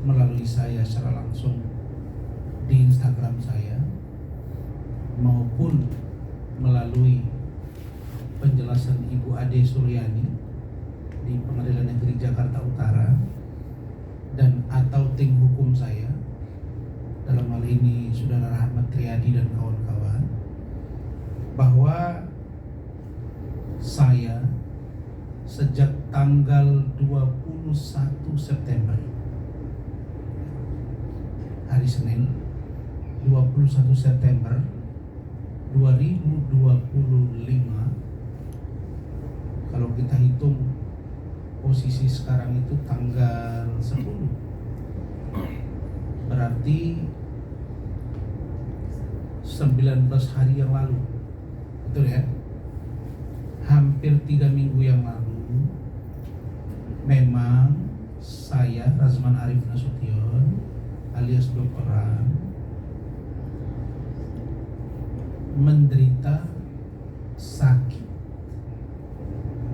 melalui saya secara langsung di Instagram saya maupun melalui penjelasan Ibu Ade Suryani di Pengadilan Negeri Jakarta Utara dan atau tim hukum saya, dalam hal ini Saudara Rahmat Riyadi dan kawan-kawan, bahwa saya sejak tanggal 21 September hari Senin 21 September 2025, kalau kita hitung posisi sekarang itu tanggal 10, berarti 19 hari yang lalu, betul ya? Hampir 3 minggu yang lalu, memang saya Razman Arif Nasution alias Dr. Ran menderita sakit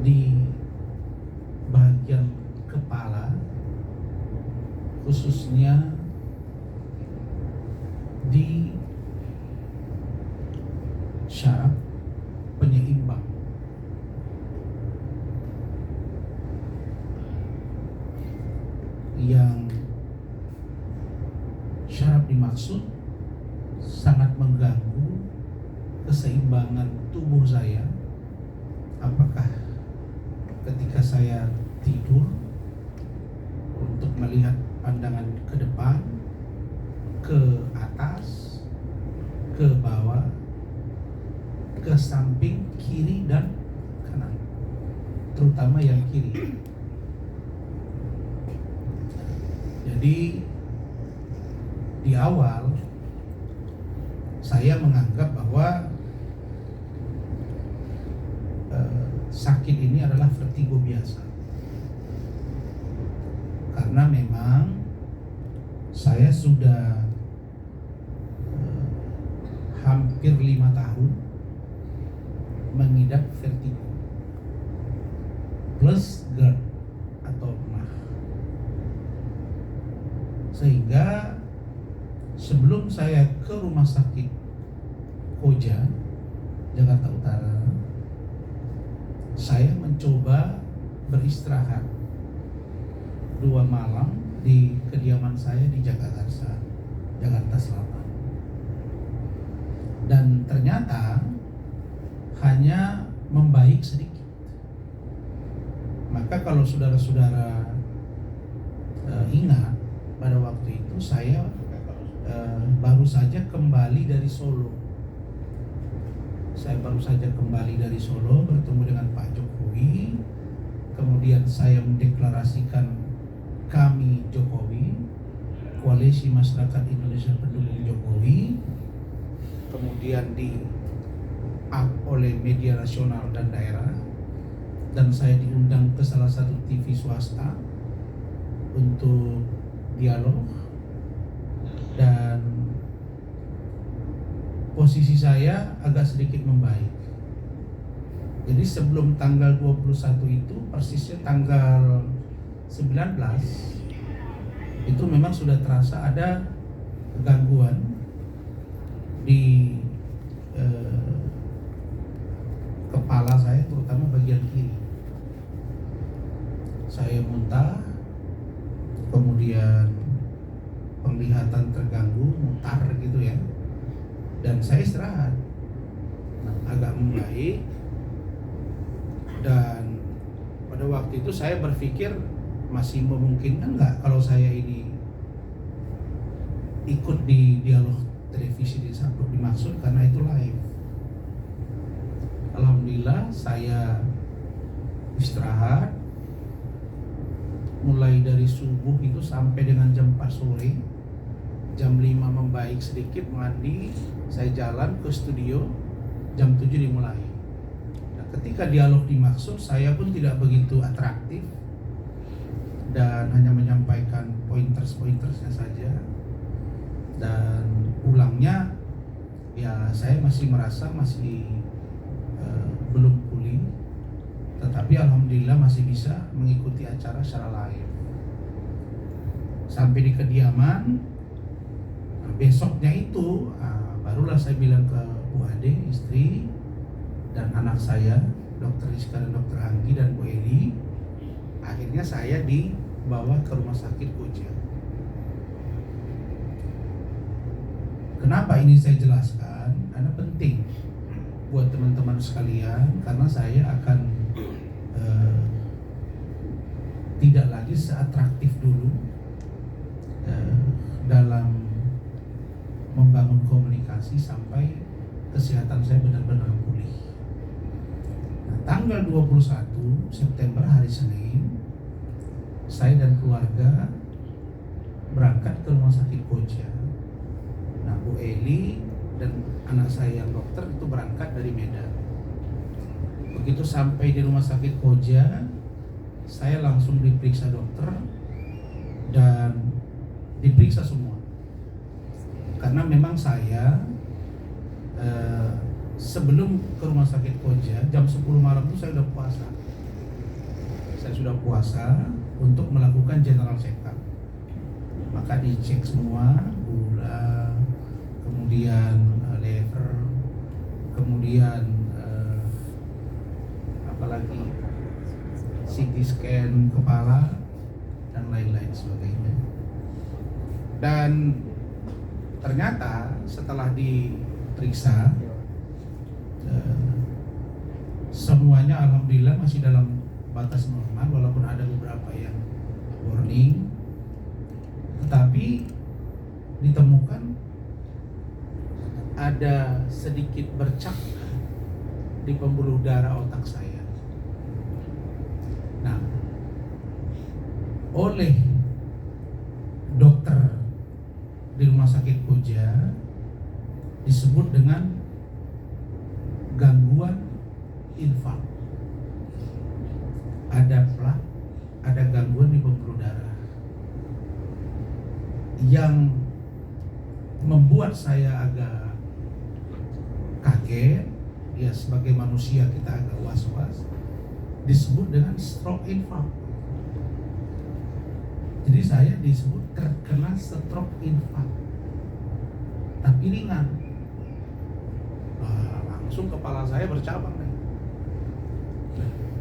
di bagian kepala, khususnya di syaraf penyeimbang. Yang syaraf dimaksud sangat mengganggu keseimbangan tubuh saya, apakah ketika saya tidur untuk melihat pandangan ke depan, ke atas, ke bawah, ke samping, kiri dan kanan, terutama yang kiri. Jadi di awal saya menganggap bahwa sakit ini adalah vertigo biasa, karena memang saya sudah hampir 5 tahun mengidap vertigo plus GERD atau MAH, sehingga sebelum saya ke rumah sakit Koja Jakarta Utara, saya mencoba beristirahat 2 malam di kediaman saya di Jagakarsa, Jakarta Selatan. Dan ternyata hanya membaik sedikit. Maka kalau saudara-saudara ingat, pada waktu itu saya baru saja kembali dari Solo. Saya baru saja kembali dari Solo bertemu dengan Pak Jokowi. Kemudian saya mendeklarasikan kami Jokowi, Koalisi Masyarakat Indonesia Pendukung Jokowi. Kemudian di-up oleh media nasional dan daerah, dan saya diundang ke salah satu TV swasta untuk dialog, dan posisi saya agak sedikit membaik. Jadi sebelum tanggal 21 itu, persisnya tanggal 19, itu memang sudah terasa ada gangguan di kepala saya, terutama bagian kiri. Saya muntah, kemudian penglihatan terganggu, mutar gitu ya, dan saya istirahat. Agak membaik, dan pada waktu itu saya berpikir masih memungkinkan nggak kalau saya ini ikut di dialog televisi di Sampok Dimaksud, karena itu live. Alhamdulillah saya istirahat mulai dari subuh itu sampai dengan jam 4 sore. Jam 5 membaik sedikit, mandi, saya jalan ke studio, jam 7 dimulai. Nah, ketika dialog dimaksud, saya pun tidak begitu atraktif dan hanya menyampaikan pointers-pointersnya saja, dan ulangnya ya saya masih merasa belum pulih, tetapi alhamdulillah masih bisa mengikuti acara secara live. Sampai di kediaman, besoknya itu barulah saya bilang ke Bu Ade, istri, dan anak saya, Dokter Rizka dan Dokter Anggi dan Bu Eli. Akhirnya saya dibawa ke rumah sakit Koja. Kenapa ini saya jelaskan? Karena penting buat teman-teman sekalian, karena saya akan tidak lagi seatraktif dulu dalam membangun komunikasi sampai kesehatan saya benar-benar pulih. Nah, tanggal 21 September hari Senin, saya dan keluarga berangkat ke rumah sakit Koja. Nah, Bu Eli dan anak saya yang dokter itu berangkat dari Medan. Begitu sampai di rumah sakit Koja, saya langsung diperiksa dokter dan diperiksa semua. Karena memang saya sebelum ke rumah sakit Koja jam 10 malam itu saya sudah puasa. Saya sudah puasa untuk melakukan general check-up. Maka dicek semua, gula, kemudian liver, kemudian apalagi CT scan kepala dan lain-lain sebagainya. Dan ternyata setelah diperiksa semuanya alhamdulillah masih dalam batas normal, walaupun ada beberapa yang warning, tetapi ditemukan ada sedikit bercak di pembuluh darah otak saya. Nah, oleh dokter di rumah sakit Koja disebut dengan gangguan infak. Ada plak, ada gangguan di pembuluh darah yang membuat saya agak kaget. Ya, sebagai manusia kita agak was-was. Disebut dengan stroke infak. Jadi saya disebut terkena stroke infak, tapi ringan. Langsung kepala saya bercabang nih.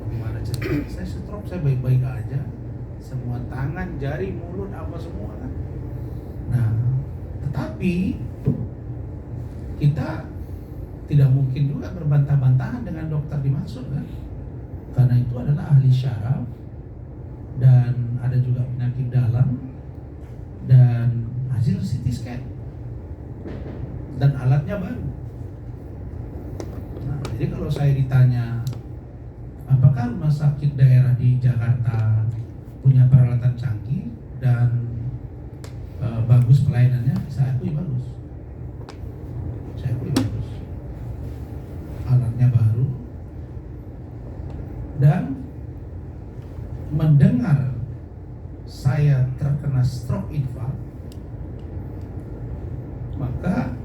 Bagaimana cerita? Saya stroke, saya baik-baik aja. Semua tangan, jari, mulut, apa semua kan. Nah, tetapi kita tidak mungkin juga berbantah-bantahan dengan dokter dimaksud kan, karena itu adalah ahli syaraf dan ada juga penyakit dalam dan hasil CT scan dan alatnya baru. Nah, jadi kalau saya ditanya apakah rumah sakit daerah di Jakarta punya peralatan canggih dan bagus pelayanannya, saya akui bagus. Saya akui bagus. Alatnya baru, dan mendengar saya terkena stroke infak, maka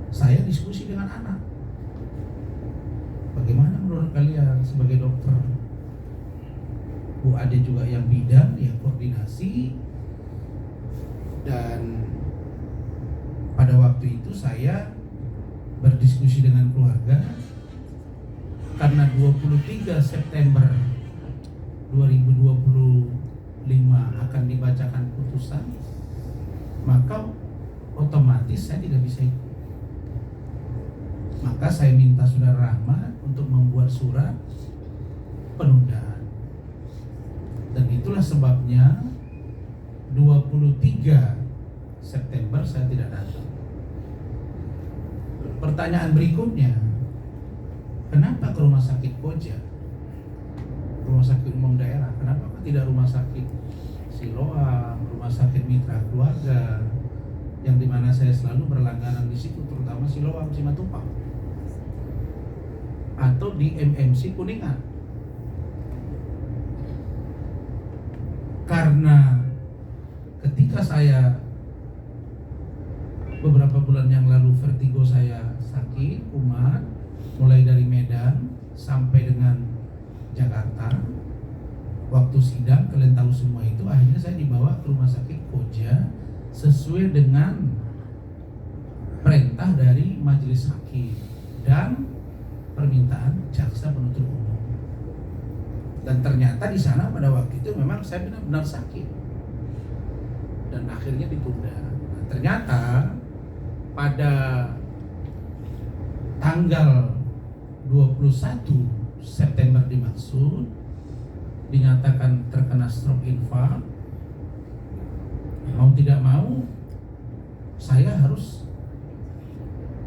saya diskusi dengan anak. Bagaimana menurut kalian sebagai dokter? Bu Ade juga yang bidan, yang koordinasi. Dan pada waktu itu saya berdiskusi dengan keluarga, karena 23 September 2025 akan dibacakan putusan, maka otomatis saya tidak bisa ikut. Maka saya minta Saudara Rahmat untuk membuat surat penundaan. Dan itulah sebabnya 23 September saya tidak datang. Pertanyaan berikutnya, kenapa ke rumah sakit Koja? Rumah sakit umum daerah, kenapa tidak rumah sakit Siloam, rumah sakit mitra keluarga, yang dimana saya selalu berlangganan di situ, terutama Siloam, Simatupang, atau di MMC Kuningan? Karena ketika saya beberapa bulan yang lalu vertigo saya sakit, kumat, mulai dari Medan sampai dengan Jakarta, waktu sidang, kalian tahu semua itu, akhirnya saya dibawa ke rumah sakit Koja sesuai dengan perintah dari majelis hakim dan permintaan jaksa penuntut umum. Dan ternyata di sana pada waktu itu memang saya benar-benar sakit dan akhirnya ditunda. Nah, ternyata pada tanggal 21 September dimaksud dinyatakan terkena stroke infark. Mau tidak mau saya harus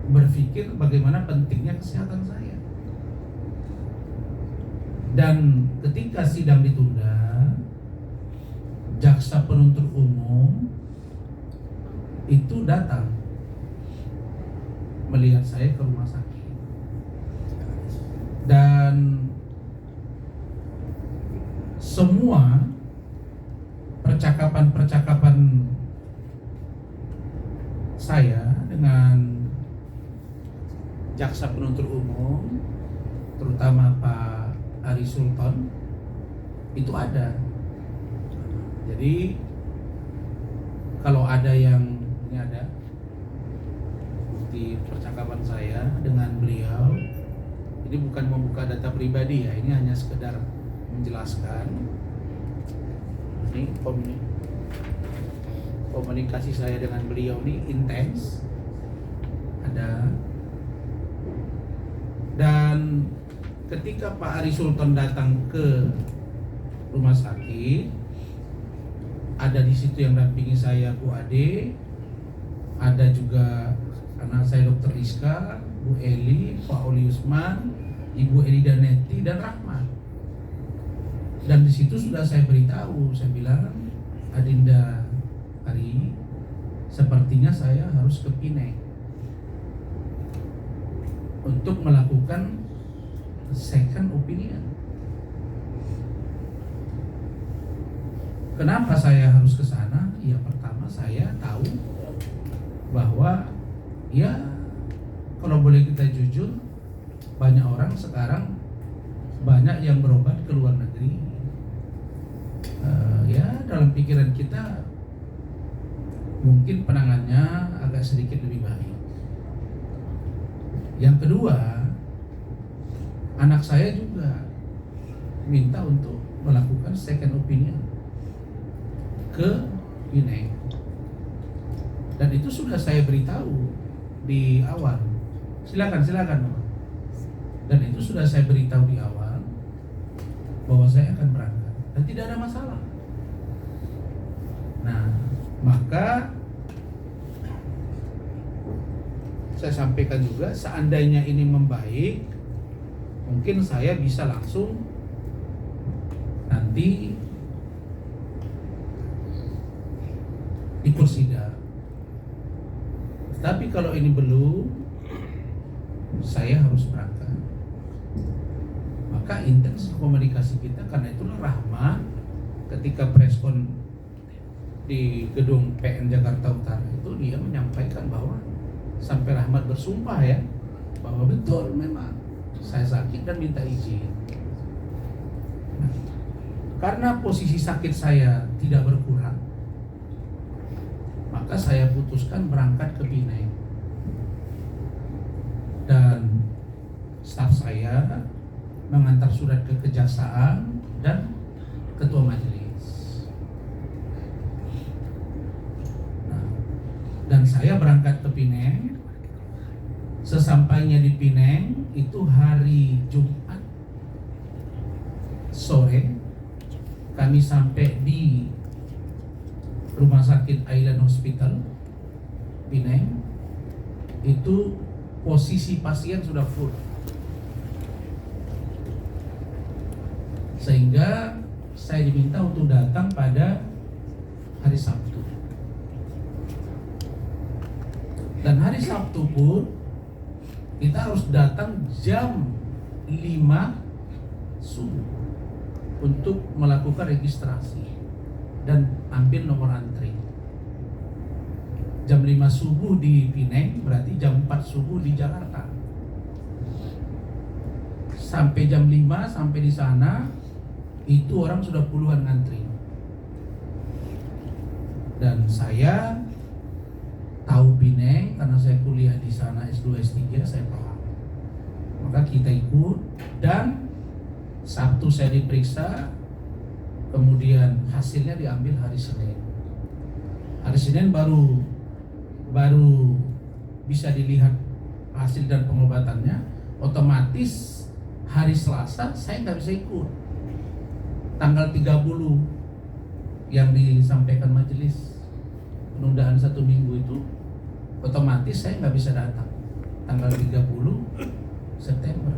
berpikir bagaimana pentingnya kesehatan saya. Dan ketika sidang ditunda, jaksa penuntut umum itu datang melihat saya ke rumah sakit. Dan semua percakapan saya dengan jaksa penuntut umum, terutama Pak Ari Sultan, itu ada. Jadi kalau ada yang ini ada di percakapan saya dengan beliau, ini bukan membuka data pribadi ya, ini hanya sekedar menjelaskan. Ini komunikasi saya dengan beliau ini intens, ada. Dan ketika Pak Ari Sultan datang ke rumah sakit, ada di situ yang dampingi saya Bu Ade, ada juga anak saya Dr. Rizka, Bu Eli, Pak Oli Usman, Ibu Eli Daneti, dan Rahmat. Dan di situ sudah saya beritahu, saya bilang, Adinda Ari, sepertinya saya harus ke Pineng untuk melakukan second opinion. Kenapa saya harus ke sana? Ya pertama saya tahu bahwa ya kalau boleh kita jujur, banyak orang sekarang banyak yang berobat ke luar negeri. Ya dalam pikiran kita mungkin penanganannya agak sedikit lebih baik. Yang kedua, anak saya juga minta untuk melakukan second opinion ke Pineng, dan itu sudah saya beritahu di awal. Silakan. Dan itu sudah saya beritahu di awal bahwa saya akan berangkat dan tidak ada masalah. Nah, maka saya sampaikan juga, seandainya ini membaik, mungkin saya bisa langsung nanti ikut sidang. Tapi kalau ini belum, saya harus berangkat. Maka intens komunikasi kita, karena itulah Rahmat ketika preskon di gedung PN Jakarta Utara itu, dia menyampaikan bahwa sampai Rahmat bersumpah ya, bahwa betul memang saya sakit dan minta izin. Nah, karena posisi sakit saya tidak berkurang, maka saya putuskan berangkat ke Pineng. Dan staf saya mengantar surat ke kejaksaan dan ketua majelis. Nah, dan saya berangkat ke Pineng. Sesampainya di Pineng itu hari Jumat sore, kami sampai di Rumah Sakit Island Hospital Pineng. Itu posisi pasien sudah full, sehingga saya diminta untuk datang pada hari Sabtu. Dan hari Sabtu pun kita harus datang jam 5 subuh untuk melakukan registrasi dan ambil nomor antri. Jam 5 subuh di Pineng, berarti jam 4 subuh di Jakarta. Sampai jam 5, sampai di sana, itu orang sudah puluhan ngantri. Dan saya tahu Pineng karena saya kuliah di sana S2 S3, saya paham. Maka kita ikut, dan Sabtu saya diperiksa, kemudian hasilnya diambil hari Senin. Hari Senin baru bisa dilihat hasil dan pengobatannya. Otomatis hari Selasa saya nggak bisa ikut. Tanggal 30 yang disampaikan majelis penundaan 1 minggu itu, otomatis saya nggak bisa datang tanggal 30 September.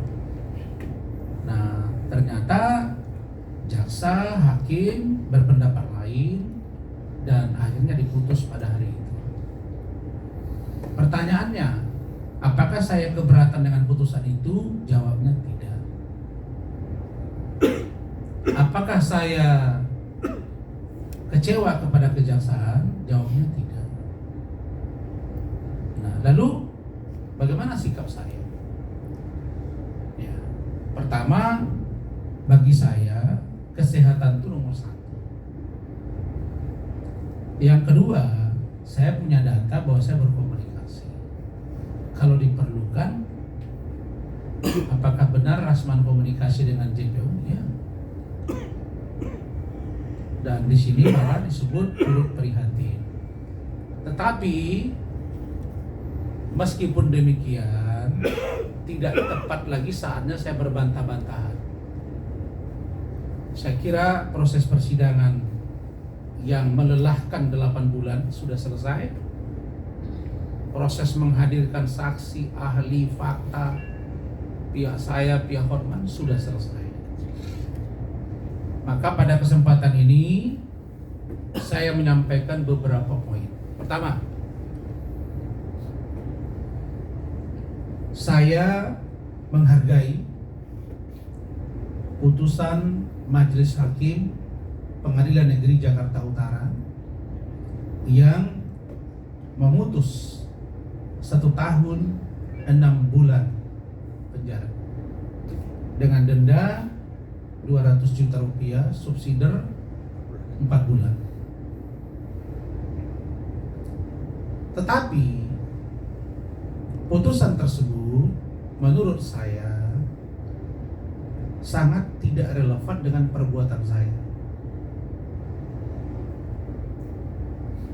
Nah, ternyata jaksa, hakim berpendapat lain, dan akhirnya diputus pada hari itu. Pertanyaannya, apakah saya keberatan dengan putusan itu? Jawabnya tidak. Apakah saya kecewa kepada kejaksaan? Jawabnya tidak. Nah, lalu bagaimana sikap saya? Ya, pertama, bagi saya kesehatan itu nomor 1. Yang kedua, saya punya data bahwa saya berkomunikasi. Kalau diperlukan, apakah benar Rasman komunikasi dengan JPU? Ya. Dan di sini malah disebut turut prihatin. Tetapi meskipun demikian, tidak tepat lagi saatnya saya berbantah-bantahan. Saya kira proses persidangan yang melelahkan 8 bulan sudah selesai. Proses menghadirkan saksi, ahli, fakta, pihak saya, pihak Hotman sudah selesai. Maka pada kesempatan ini saya menyampaikan beberapa poin. Pertama, saya menghargai putusan Majelis Hakim Pengadilan Negeri Jakarta Utara yang memutus 1 tahun 6 bulan penjara dengan denda 200 juta rupiah, subsidiar 4 bulan. Tetapi putusan tersebut menurut saya sangat tidak relevan dengan perbuatan saya.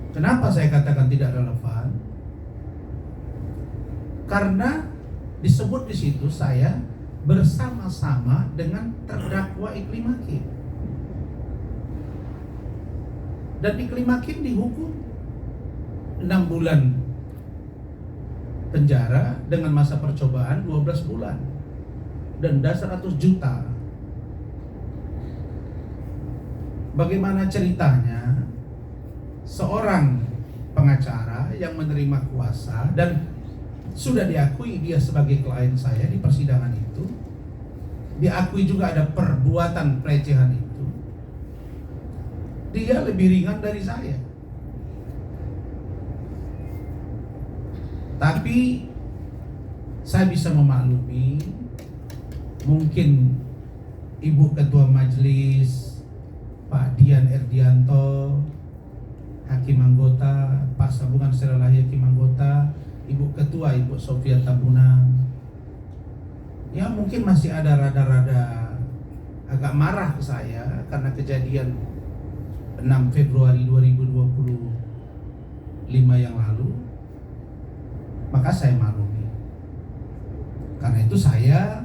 Kenapa saya katakan tidak relevan? Karena disebut di situ saya bersama-sama dengan terdakwa Iklim Hakim. Dan Iklim Hakim dihukum 6 bulan penjara dengan masa percobaan 12 bulan. Denda 100 juta. Bagaimana ceritanya seorang pengacara yang menerima kuasa dan sudah diakui dia sebagai klien saya di persidangan itu, diakui juga ada perbuatan pelecehan itu, dia lebih ringan dari saya. Tapi saya bisa memaklumi, mungkin Ibu Ketua Majelis Pak Dian Erdianto, Hakim Anggota, Pak Sabungan Seralahi Hakim Anggota, Ibu Ketua Ibu Sofia Tabunang, ya mungkin masih ada rada-rada agak marah ke saya karena kejadian 6 Februari 2025 yang lalu. Maka saya maklumi. Karena itu saya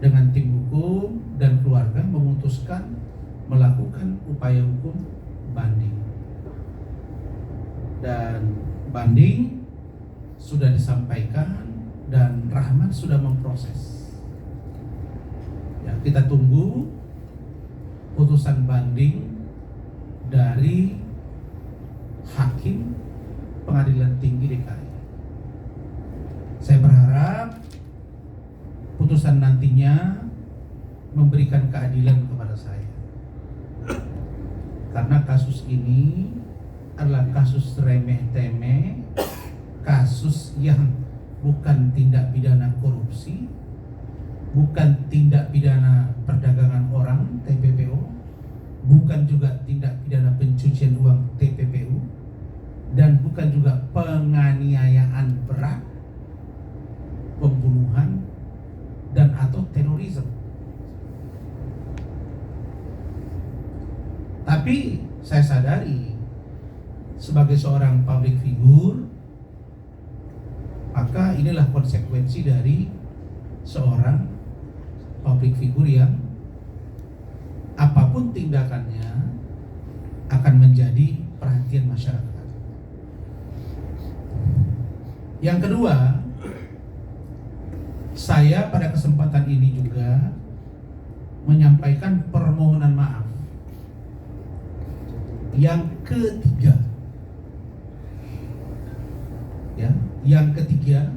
dengan tim hukum dan keluarga memutuskan melakukan upaya hukum banding. Dan banding sudah disampaikan dan Rahmat sudah memproses. Ya, kita tunggu putusan banding dari Hakim Pengadilan Tinggi DKI. Saya berharap putusan nantinya memberikan keadilan kepada saya. Karena kasus ini adalah kasus remeh-temeh, kasus yang bukan tindak pidana korupsi, bukan tindak pidana perdagangan orang (TPPO), bukan juga tindak pidana pencucian uang (TPPU), dan bukan juga penganiayaan berat, pembunuhan, dan atau terorisme. Tapi saya sadari sebagai seorang public figure, maka inilah konsekuensi dari seorang public figure yang apapun tindakannya akan menjadi perhatian masyarakat. Yang kedua, saya pada kesempatan ini juga menyampaikan permohonan maaf. Yang ketiga,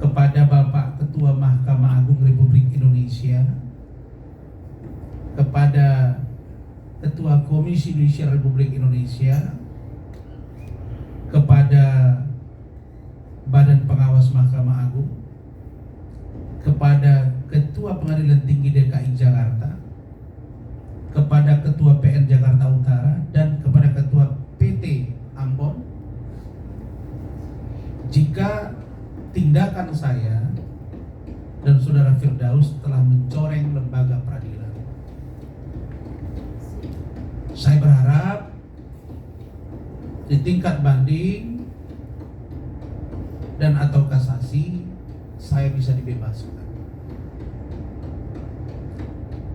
kepada Bapak Ketua Mahkamah Agung Republik Indonesia, kepada Ketua Komisi Yudisial Republik Indonesia, kepada Badan Pengawas Mahkamah Agung, kepada Ketua Pengadilan Tinggi DKI Jakarta, kepada Ketua PN Jakarta Utara, dan kepada Ketua PT Ambon, jika tindakan saya dan Saudara Firdaus telah mencoreng lembaga peradilan. Saya berharap di tingkat banding dan atau kasasi saya bisa dibebaskan.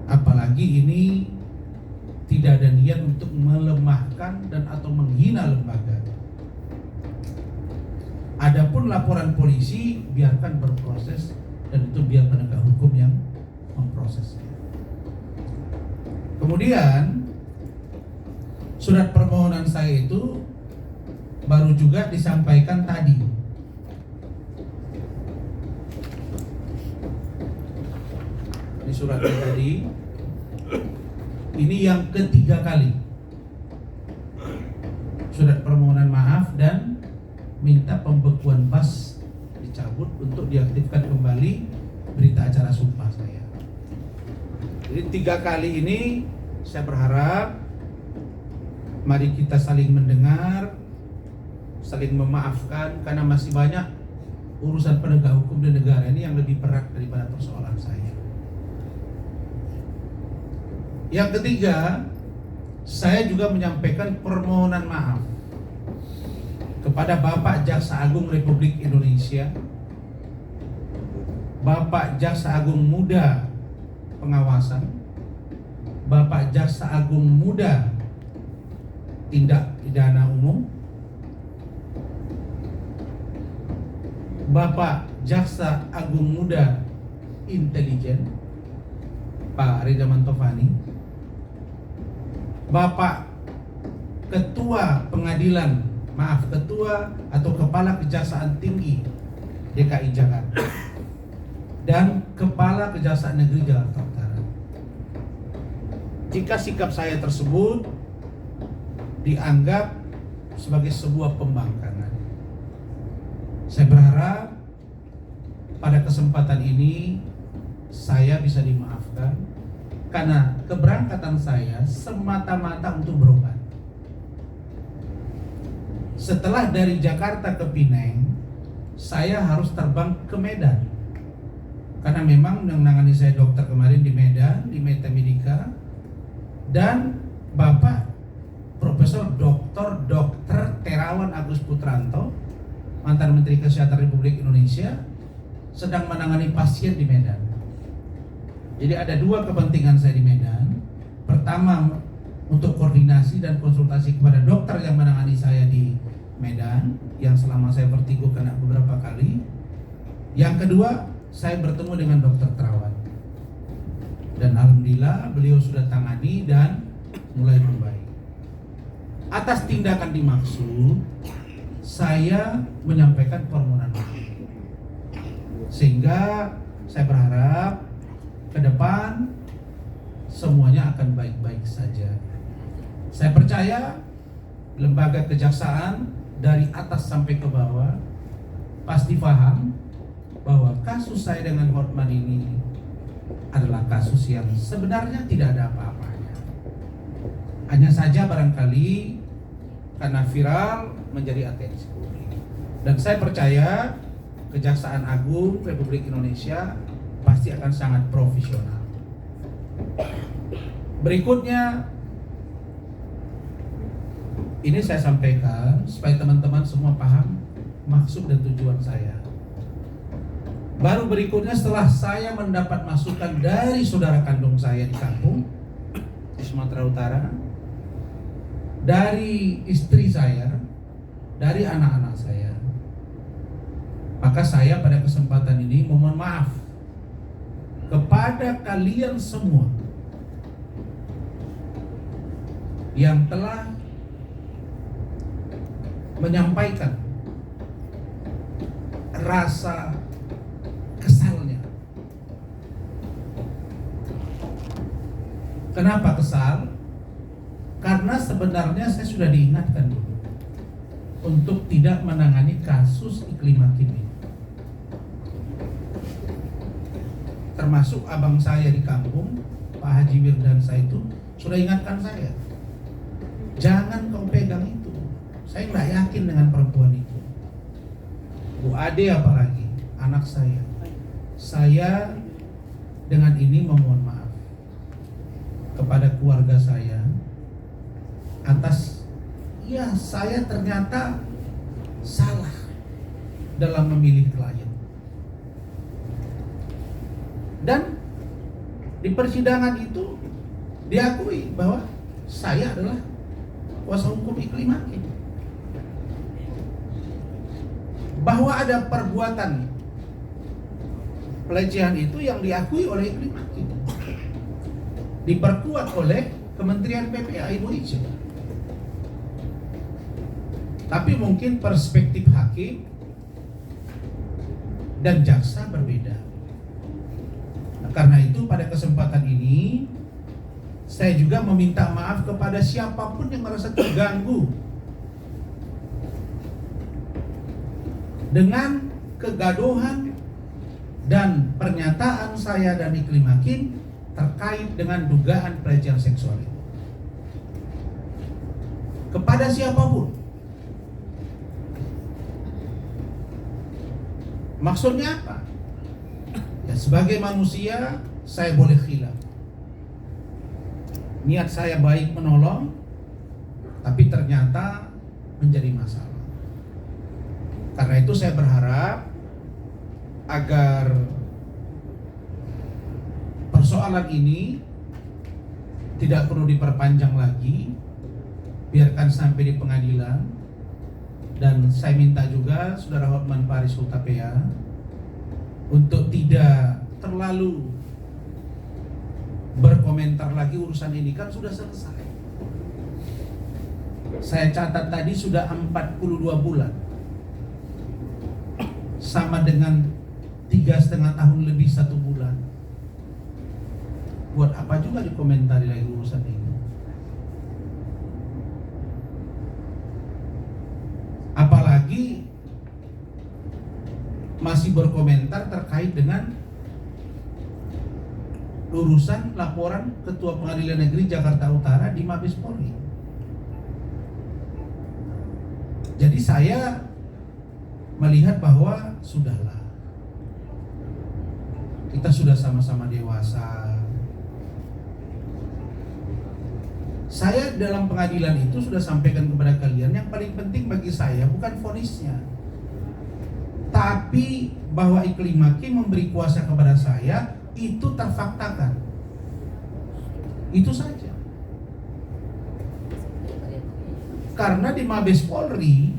Apalagi ini tidak ada niat untuk melemahkan dan atau menghina lembaga. Adapun laporan polisi biarkan berproses, dan itu biar penegak hukum yang memprosesnya. Kemudian surat permohonan saya itu baru juga disampaikan tadi. Di suratnya tadi, ini yang ketiga kali surat permohonan maaf dan minta pembekuan PAS dicabut untuk diaktifkan kembali berita acara sumpah saya. Jadi 3 kali ini saya berharap mari kita saling mendengar, saling memaafkan, karena masih banyak urusan penegak hukum di negara ini yang lebih berat daripada persoalan saya. Yang ketiga, saya juga menyampaikan permohonan maaf kepada Bapak Jaksa Agung Republik Indonesia, Bapak Jaksa Agung Muda Pengawasan, Bapak Jaksa Agung Muda Tindak Pidana Umum, Bapak Jaksa Agung Muda Intelijen Pak Reza Mantovani, Bapak Ketua Kepala Kejaksaan Tinggi DKI Jakarta, dan Kepala Kejaksaan Negeri Jakarta Utara. Jika sikap saya tersebut dianggap sebagai sebuah pembangkangan, saya berharap pada kesempatan ini saya bisa dimaafkan, karena keberangkatan saya semata-mata untuk berobat. Setelah dari Jakarta ke Pineng, saya harus terbang ke Medan, karena memang yang menangani saya dokter kemarin di Medan, di Meta Medica, dan Bapak Profesor Dr. Terawan Agus Putranto, mantan Menteri Kesehatan Republik Indonesia, sedang menangani pasien di Medan. Jadi ada 2 kepentingan saya di Medan. Pertama, untuk koordinasi dan konsultasi kepada dokter yang menangani saya di Medan, yang selama saya vertigo kena beberapa kali. Yang kedua, saya bertemu dengan Dr. Terawan, dan alhamdulillah beliau sudah tangani dan mulai membaik. Atas tindakan dimaksud, saya menyampaikan permohonan maaf, sehingga saya berharap ke depan semuanya akan baik-baik saja. Saya percaya lembaga kejaksaan dari atas sampai ke bawah pasti paham bahwa kasus saya dengan Hotman ini adalah kasus yang sebenarnya tidak ada apa-apanya. Hanya saja barangkali karena viral menjadi atensi publik. Dan saya percaya Kejaksaan Agung Republik Indonesia pasti akan sangat profesional. Berikutnya, ini saya sampaikan supaya teman-teman semua paham maksud dan tujuan saya. Baru berikutnya setelah saya mendapat masukan dari saudara kandung saya di kampung di Sumatera Utara, dari istri saya, dari anak-anak saya, maka saya pada kesempatan ini memohon maaf kepada kalian semua yang telah menyampaikan rasa kesalnya. Kenapa kesal? Karena sebenarnya saya sudah diingatkan dulu untuk tidak menangani kasus Iklim Hakim ini. Termasuk abang saya di kampung, Pak Haji Wirdan itu sudah ingatkan saya, jangan kau pegang itu. Saya nggak yakin dengan perempuan itu. Bu Ade apalagi, anak saya. Saya dengan ini memohon maaf kepada keluarga saya atas saya ternyata salah dalam memilih klien. Dan di persidangan itu diakui bahwa saya adalah kuasa hukum Iklim Hakim. Bahwa ada perbuatan pelecehan itu yang diakui oleh Iklim Hakim, diperkuat oleh Kementerian PPA Ibu Ica. Tapi mungkin perspektif hakim dan jaksa berbeda. Nah, karena itu pada kesempatan ini saya juga meminta maaf kepada siapapun yang merasa terganggu dengan kegaduhan dan pernyataan saya dan Iklim Hakim terkait dengan dugaan pelecehan seksual itu. Kepada siapapun. Maksudnya apa? Ya, sebagai manusia saya boleh khilaf. Niat saya baik menolong, tapi ternyata menjadi masalah. Karena itu saya berharap agar persoalan ini tidak perlu diperpanjang lagi, biarkan sampai di pengadilan. Dan saya minta juga Saudara Hotman Paris Hutapea untuk tidak terlalu berkomentar lagi, urusan ini kan sudah selesai. Saya catat tadi sudah 42 bulan, sama dengan 3,5 tahun lebih 1 bulan. Buat apa juga dikomentari lagi urusan ini? Apalagi masih berkomentar terkait dengan urusan laporan Ketua Pengadilan Negeri Jakarta Utara di Mabes Polri. Jadi saya melihat bahwa sudahlah, kita sudah sama-sama dewasa. Saya dalam pengadilan itu sudah sampaikan kepada kalian, yang paling penting bagi saya bukan vonisnya, tapi bahwa Iklim Hakim memberi kuasa kepada saya itu terfaktakan. Itu saja. Karena di Mabes Polri,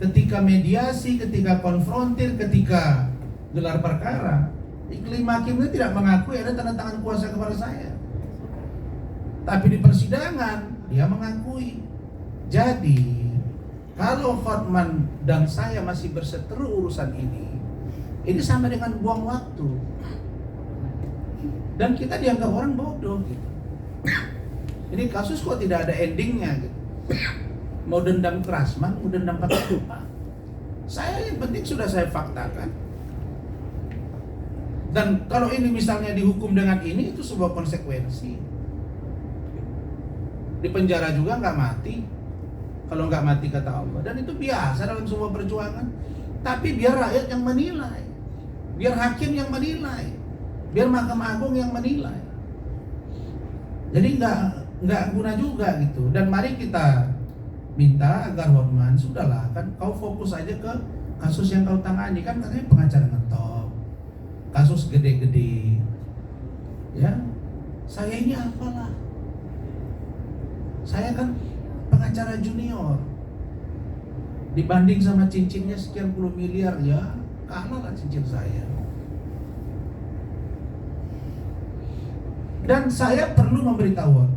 ketika mediasi, ketika konfrontir, ketika gelar perkara, Iklim Hakim itu tidak mengakui ada tanda tangan kuasa kepada saya. Tapi di persidangan dia mengakui. Jadi kalau Hotman dan saya masih berseteru urusan ini sama dengan buang waktu. Dan kita dianggap orang bodoh gitu. Ini kasus kok tidak ada endingnya gitu. Mau dendam Krasman, mau dendam apa? Saya yang penting sudah saya faktakan. Dan kalau ini misalnya dihukum dengan ini, itu sebuah konsekuensi. Di penjara juga nggak mati, kalau nggak mati kata Allah. Dan itu biasa dalam sebuah perjuangan. Tapi biar rakyat yang menilai, biar hakim yang menilai, biar Mahkamah Agung yang menilai. Jadi nggak guna juga gitu. Dan mari kita minta agar Hotman, sudahlah kan kau fokus aja ke kasus yang kau tangani. Kan katanya pengacara ngetop, kasus gede-gede. Ya, saya ini apalah, saya kan pengacara junior, dibanding sama cincinnya sekian puluh miliar, ya kalah lah cincin saya. Dan saya perlu memberitahu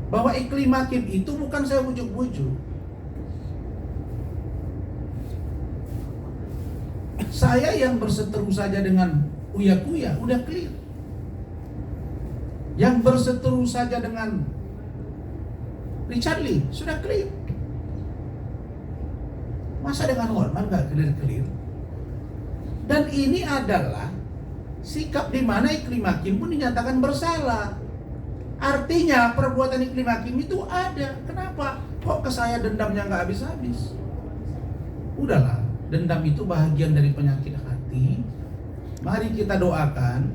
bahwa iklim hakim itu bukan saya bujuk-bujuk. Saya yang berseteru saja dengan Uya-Kuya udah clear. Yang berseteru saja dengan Richard Lee sudah clear. Masa dengan Hotman gak clear-clear? Dan ini adalah sikap di mana iklim hakim pun dinyatakan bersalah. Artinya perbuatan iklim hakim itu ada. Kenapa? Kok ke saya dendamnya nggak habis-habis? Udahlah, dendam itu bahagian dari penyakit hati. Mari kita doakan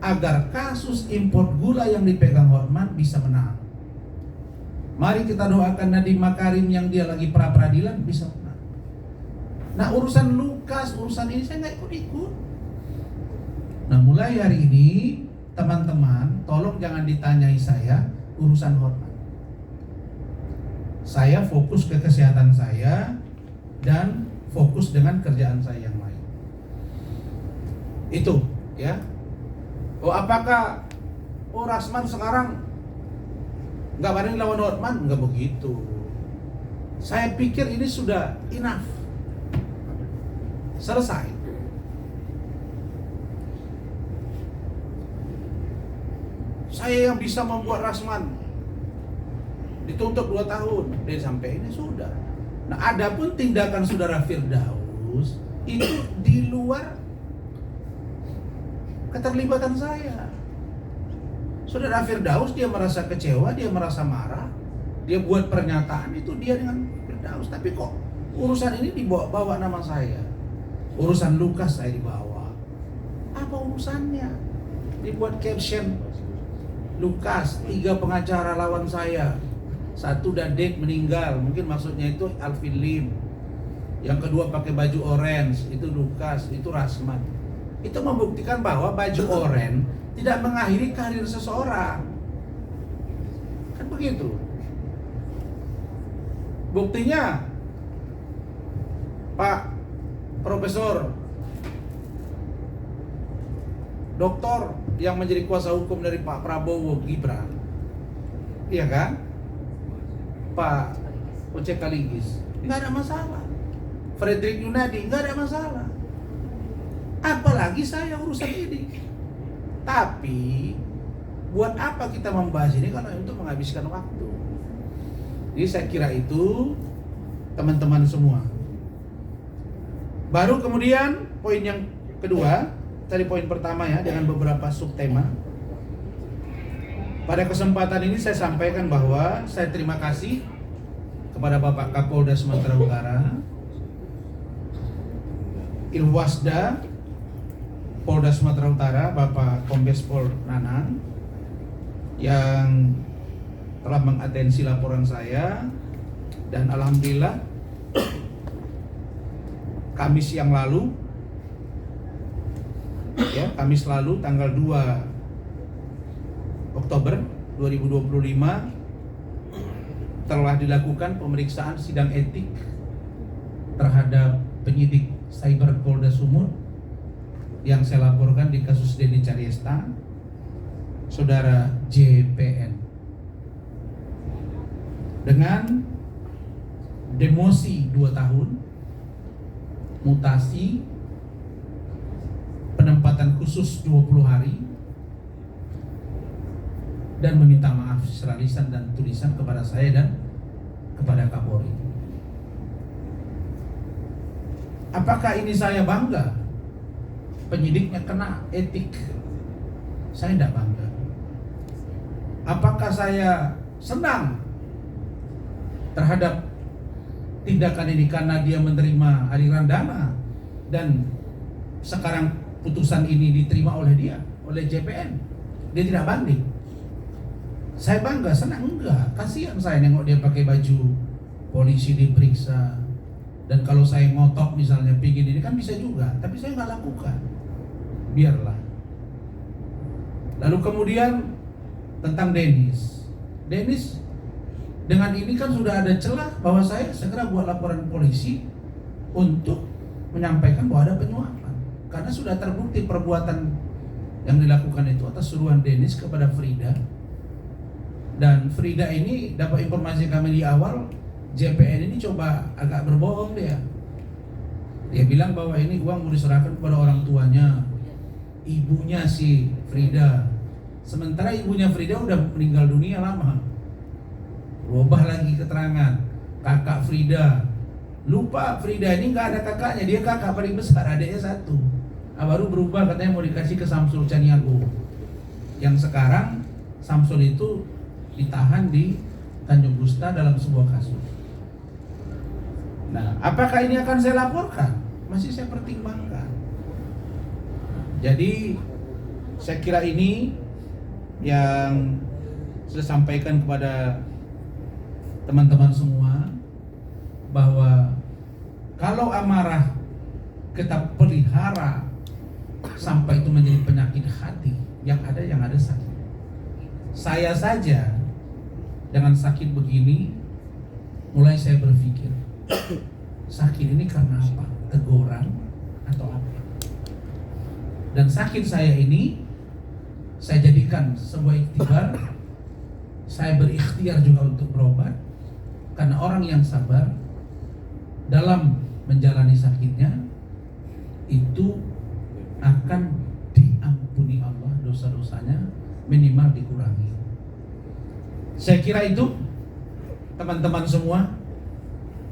agar kasus impor gula yang dipegang Hotman bisa menang. Mari kita doakan Nadiem Makarim yang dia lagi pra-peradilan bisa menang. Nah, urusan Lukas, urusan ini saya nggak ikut-ikut. Nah, mulai hari ini teman-teman, tolong jangan ditanyai saya urusan Hotman. Saya fokus ke kesehatan saya dan fokus dengan kerjaan saya yang lain. Itu, ya. Apakah Rasman sekarang nggak berani lawan Hotman? Nggak begitu. Saya pikir ini sudah enough. Selesai. Saya yang bisa membuat Rasman dituntut 2 tahun dan sampai ini sudah. Nah, adapun tindakan saudara Firdaus itu di luar keterlibatan saya. Saudara Firdaus dia merasa kecewa, dia merasa marah, dia buat pernyataan itu dia dengan Firdaus. Tapi kok urusan ini dibawa nama saya, urusan Lukas saya dibawa. Apa urusannya? Dibuat caption Lukas, 3 pengacara lawan saya, 1 Dadet meninggal, mungkin maksudnya itu Alvin Lim. Yang kedua pakai baju orange, itu Lukas, itu Rasman. Itu membuktikan bahwa baju orange tidak mengakhiri karir seseorang. Kan begitu. Buktinya Pak Profesor Doktor yang menjadi kuasa hukum dari Pak Prabowo Gibran, iya kan? Pak Oce Kaligis, nggak ada masalah. Frederick Yunadi, nggak ada masalah. Apalagi saya urusan ini. Tapi buat apa kita membahas ini kalau untuk menghabiskan waktu? Jadi saya kira itu teman-teman semua. Baru kemudian poin yang kedua, tadi poin pertama ya dengan beberapa subtema. Pada kesempatan ini saya sampaikan bahwa saya terima kasih kepada Bapak Kapolda Sumatera Utara, Ilwasda Polda Sumatera Utara, Bapak Kombes Pol Nanang, yang telah mengatensi laporan saya. Dan alhamdulillah Kamis yang lalu, ya, Kamis lalu tanggal 2 Oktober 2025 telah dilakukan pemeriksaan sidang etik terhadap penyidik Cyber Polda Sumut yang saya laporkan di kasus Denny Cariesta, saudara JPN, dengan demosi 2 tahun, mutasi, penempatan khusus 20 hari, dan meminta maaf secara lisan dan tulisan kepada saya dan kepada Kapolri. Apakah ini saya bangga? penyidiknya kena etik. Saya tidak bangga. Apakah saya senang terhadap tindakan ini karena dia menerima aliran dana dan sekarang putusan ini diterima oleh dia, oleh JPN? Dia tidak banding. Saya bangga, senang? Enggak. Kasihan saya nengok dia pakai baju polisi diperiksa. Dan kalau saya ngotot misalnya pingin ini kan bisa juga, tapi saya nggak lakukan. Biarlah. Lalu kemudian tentang Dennis dengan ini kan sudah ada celah bahwa saya segera buat laporan polisi untuk menyampaikan bahwa ada penyuapan, karena sudah terbukti perbuatan yang dilakukan itu atas suruhan Dennis kepada Frida. Dan Frida ini dapat informasi kami di awal, JPN ini coba agak berbohong dia. Dia bilang bahwa ini uang mau diserahkan kepada orang tuanya, ibunya si Frida. Sementara ibunya Frida udah meninggal dunia lama. Rubah lagi keterangan, kakak Frida. Lupa Frida ini nggak ada kakaknya, dia kakak paling besar, adiknya satu. Baru berubah katanya mau dikasih ke Samsul Caniago. Yang sekarang Samsul itu ditahan di Tanjung Gusta dalam sebuah kasus. Nah, apakah ini akan saya laporkan? Masih saya pertimbangkan. Jadi saya kira ini yang saya sampaikan kepada teman-teman semua, bahwa kalau amarah kita pelihara sampai itu menjadi penyakit hati, yang ada sakit. Saya saja dengan sakit begini mulai saya berpikir, sakit ini karena apa? Teguran atau apa? Dan sakit saya ini saya jadikan sebuah ikhtibar. Saya berikhtiar juga untuk berobat, karena orang yang sabar dalam menjalani sakitnya itu akan diampuni Allah dosa-dosanya, minimal dikurangi. Saya kira itu teman-teman semua.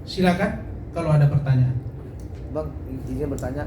Silakan kalau ada pertanyaan. Bang, izin bertanya.